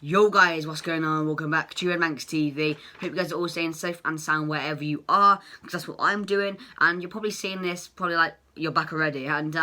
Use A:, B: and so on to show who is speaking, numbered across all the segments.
A: Yo guys, what's going on? Welcome back to Redmanx TV. Hope you guys are all staying safe and sound wherever you are, because that's what I'm doing. And you're probably seeing this, like you're back already. And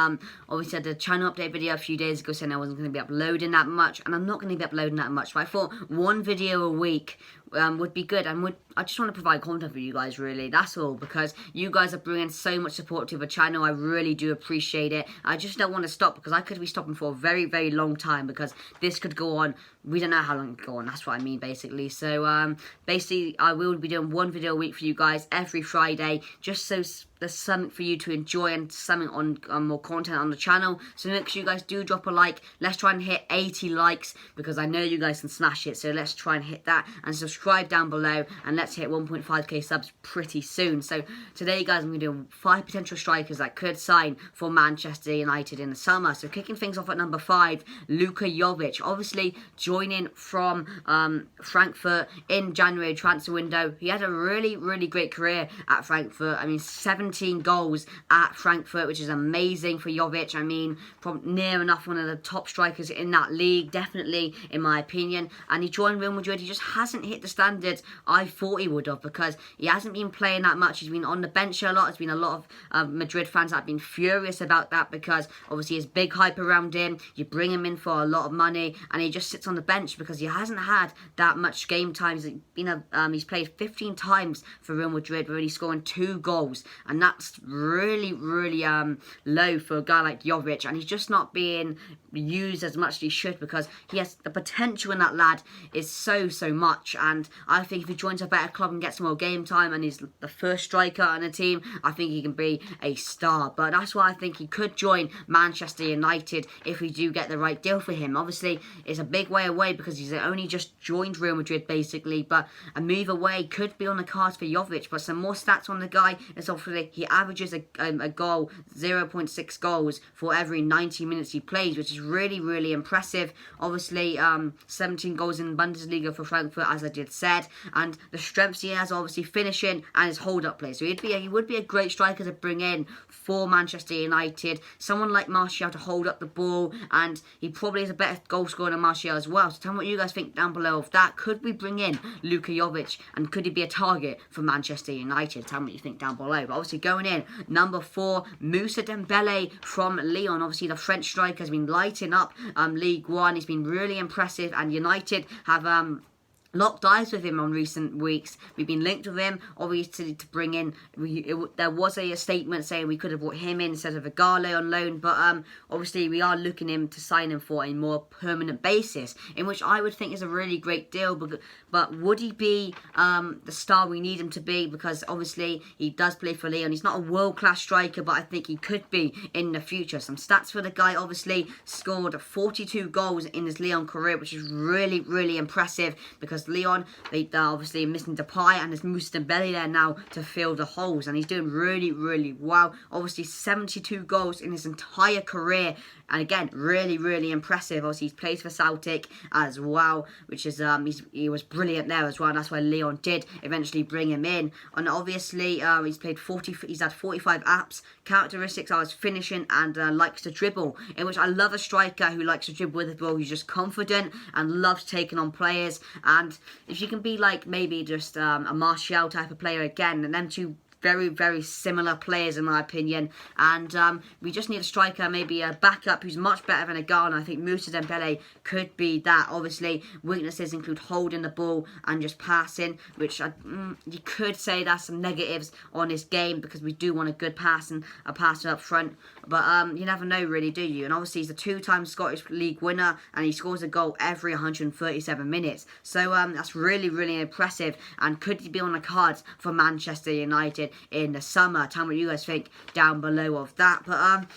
A: obviously I did a channel update video a few days ago saying I wasn't going to be uploading that much, and I'm not going to be uploading that much. But I thought one video a week would be good, and I just want to provide content for you guys, really. That's all, because you guys are bringing so much support to the channel. I really do appreciate it. I just don't want to stop, because I could be stopping for a very, very long time, because this could go on. We don't know how long it could go on. That's what I mean, basically. So basically I will be doing one video a week for you guys every Friday, just so there's something for you to enjoy and something on more content on the channel. So make sure you guys do drop a like. Let's try and hit 80 likes, because I know you guys can smash it. So let's try and hit that, and subscribe down below, and let's hit 1.5k subs pretty soon. So today, guys, I'm going to do 5 potential strikers that could sign for Manchester United in the summer. So kicking things off at number 5, Luka Jovic, obviously joining from Frankfurt in January transfer window. He had a really, really great career at Frankfurt. I mean, 17 goals at Frankfurt, which is amazing for Jovic. I mean, near enough one of the top strikers in that league, definitely, in my opinion. And he joined Real Madrid. He just hasn't hit the standards I thought he would have, because he hasn't been playing that much. He's been on the bench a lot. There's been a lot of Madrid fans that have been furious about that, because obviously there's big hype around him. You bring him in for a lot of money, and he just sits on the bench because he hasn't had that much game time. He's played 15 times for Real Madrid, where he's scoring 2 goals, and that's really, really low for a guy like Jovic, and he's just not being used as much as he should, because he has the potential in that lad is so much. And I think if he joins a better club and gets more game time, and he's the first striker on the team, I think he can be a star. But that's why I think he could join Manchester United if we do get the right deal for him. Obviously it's a big way away, because he's only just joined Real Madrid basically, but a move away could be on the cards for Jovic. But some more stats on the guy is obviously he averages a goal, 0.6 goals for every 90 minutes he plays, which is really, really impressive. Obviously 17 goals in Bundesliga for Frankfurt, as I did said, and the strengths he has, obviously finishing and his hold-up play. So he would be a great striker to bring in for Manchester United. Someone like Martial to hold up the ball, and he probably is a better goal scorer than Martial as well. So tell me what you guys think down below of that. Could we bring in Luka Jovic, and could he be a target for Manchester United? Tell me what you think down below. But obviously going in, number 4, Moussa Dembele from Lyon. Obviously the French striker has been lighting up League One. He's been really impressive, and United have locked eyes with him on recent weeks. We've been linked with him, obviously, to bring in. There was a statement saying we could have brought him in instead of Igalo on loan, but obviously we are looking him to sign him for a more permanent basis, in which I would think is a really great deal. But would he be the star we need him to be? Because obviously he does play for Lyon. He's not a world-class striker, but I think he could be in the future. Some stats for the guy: obviously scored 42 goals in his Lyon career, which is really, really impressive, because Lyon, they're obviously missing Depay, and there's Moussa Dembele there now to fill the holes, and he's doing really, really well. Obviously 72 goals in his entire career, and again, really, really impressive. Obviously, he's played for Celtic as well, which is he was brilliant there as well. And that's why Lyon did eventually bring him in. And obviously, he's had 45 apps. Characteristics are his finishing and likes to dribble, in which I love a striker who likes to dribble with the ball, who's just confident and loves taking on players. And if you can be like maybe just a Martial type of player again, and them two very, very similar players in my opinion, and we just need a striker, maybe a backup who's much better than a guard, and I think Moussa Dembele could be that. Obviously weaknesses include holding the ball and just passing, which you could say that's some negatives on his game, because we do want a good pass and a passer up front, but you never know really, do you? And obviously he's a 2-time Scottish League winner, and he scores a goal every 137 minutes, so that's really, really impressive. And could he be on the cards for Manchester United in the summer? Tell me what you guys think down below of that. But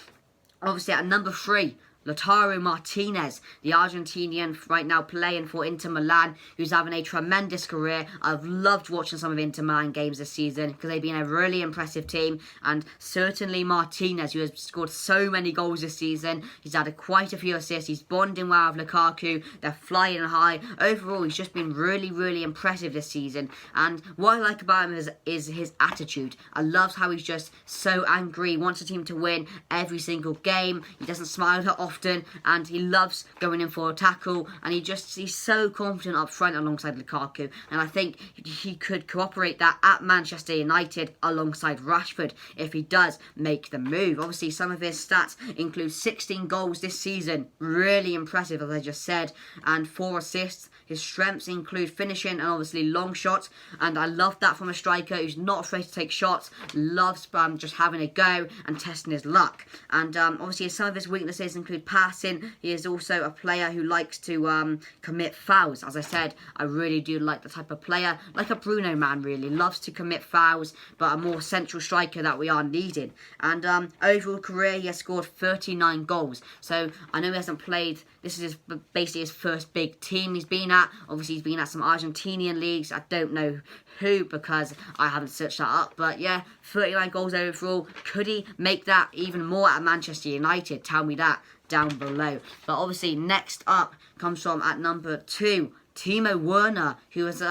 A: obviously at number 3, Lautaro Martinez, the Argentinian right now playing for Inter Milan, who's having a tremendous career. I've loved watching some of Inter Milan games this season, because they've been a really impressive team, and certainly Martinez, who has scored so many goals this season. He's had quite a few assists. He's bonding well with Lukaku. They're flying high. Overall, he's just been really, really impressive this season. And what I like about him is his attitude. I love how he's just so angry. He wants the team to win every single game. He doesn't smile that often. often, and he loves going in for a tackle, and he's so confident up front alongside Lukaku, and I think he could cooperate that at Manchester United alongside Rashford if he does make the move. Obviously, some of his stats include 16 goals this season, really impressive as I just said, and 4 assists. His strengths include finishing and obviously long shots, and I love that from a striker who's not afraid to take shots, loves just having a go and testing his luck. And obviously some of his weaknesses include passing. He is also a player who likes to commit fouls. As I said, I really do like the type of player, like a Bruno man really, loves to commit fouls, but a more central striker that we are needing. And overall career, he has scored 39 goals. So I know he hasn't played, this is basically his first big team he's been at. Obviously he's been at some Argentinian leagues, I don't know who because I haven't searched that up, but yeah, 39 goals overall. Could he make that even more at Manchester United? Tell me that down below. But obviously next up comes from at number 2, Timo Werner, who has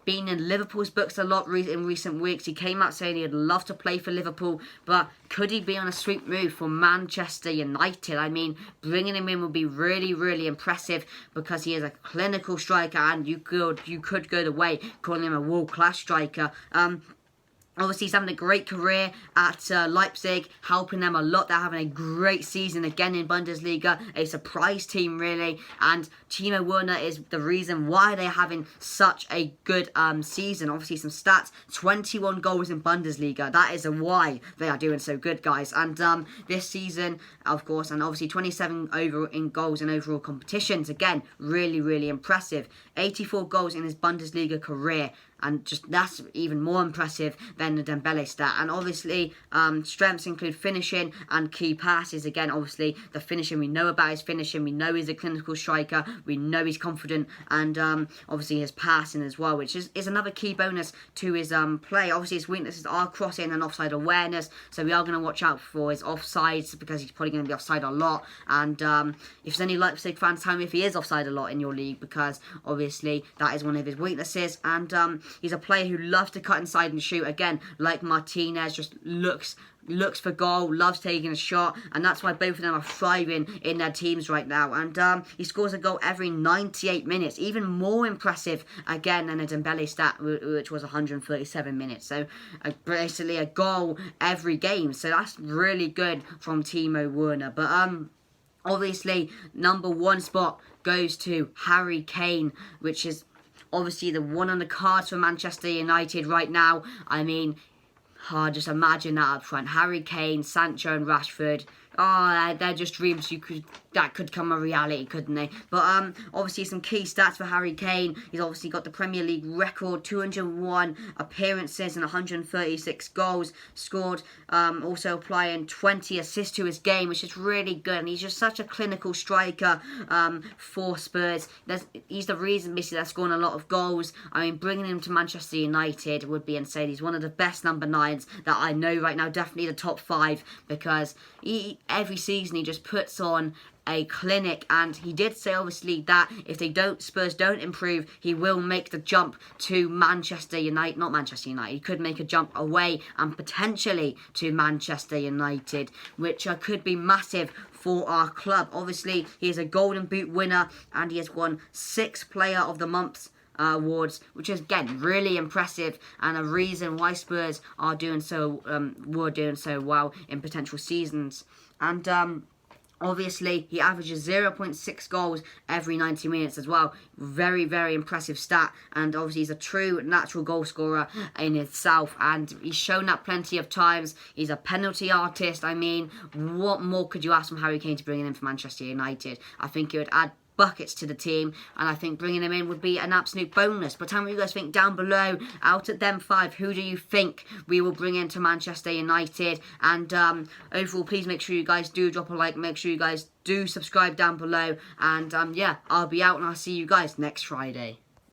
A: been in Liverpool's books a lot in recent weeks. He came out saying he'd love to play for Liverpool, but could he be on a sweep move for Manchester United? I mean, bringing him in would be really, really impressive because he is a clinical striker, and you could go the way calling him a world-class striker. Obviously, he's having a great career at Leipzig, helping them a lot. They're having a great season again in Bundesliga, a surprise team really. And Timo Werner is the reason why they're having such a good season. Obviously, some stats: 21 goals in Bundesliga. That is why they are doing so good, guys. And this season, of course, and obviously 27 in goals in overall competitions. Again, really, really impressive. 84 goals in his Bundesliga career. And just that's even more impressive than the Dembele stat. And obviously, strengths include finishing and key passes. Again, obviously, the finishing, we know about his finishing. We know he's a clinical striker. We know he's confident. And obviously, his passing as well, which is another key bonus to his play. Obviously, his weaknesses are crossing and offside awareness. So we are going to watch out for his offsides because he's probably going to be offside a lot. And if there's any Leipzig fans, tell me if he is offside a lot in your league, because obviously, that is one of his weaknesses. And he's a player who loves to cut inside and shoot. Again, like Martinez, just looks for goal, loves taking a shot, and that's why both of them are thriving in their teams right now. And he scores a goal every 98 minutes, even more impressive again than a Dembele stat, which was 137 minutes. So basically a goal every game. So that's really good from Timo Werner. But obviously, number 1 spot goes to Harry Kane, which is obviously the one on the cards for Manchester United right now. I mean, just imagine that up front. Harry Kane, Sancho and Rashford. Oh, they're just dreams that could come a reality, couldn't they? But obviously some key stats for Harry Kane. He's obviously got the Premier League record, 201 appearances and 136 goals scored. Also applying 20 assists to his game, which is really good. And he's just such a clinical striker for Spurs. He's the reason basically they're scoring a lot of goals. I mean, bringing him to Manchester United would be insane. He's one of the best number 9s that I know right now. Definitely the top 5, because every season he just puts on a clinic, and he did say obviously that if Spurs don't improve, he will make the jump to Manchester United. Not Manchester United, he could make a jump away and potentially to Manchester United, which could be massive for our club. Obviously, he is a Golden Boot winner, and he has won 6 Player of the Month awards, which is again really impressive, and a reason why Spurs are doing so were doing so well in potential seasons. And obviously, he averages 0.6 goals every 90 minutes as well. Very, very impressive stat. And obviously, he's a true natural goal scorer in itself. And he's shown that plenty of times. He's a penalty artist. I mean, what more could you ask from Harry Kane to bring him in for Manchester United? I think it would add buckets to the team, and I think bringing him in would be an absolute bonus. But tell me what you guys think down below. Out of them 5, who do you think we will bring into Manchester United? And overall, please make sure you guys do drop a like, make sure you guys do subscribe down below, and yeah, I'll be out and I'll see you guys next Friday.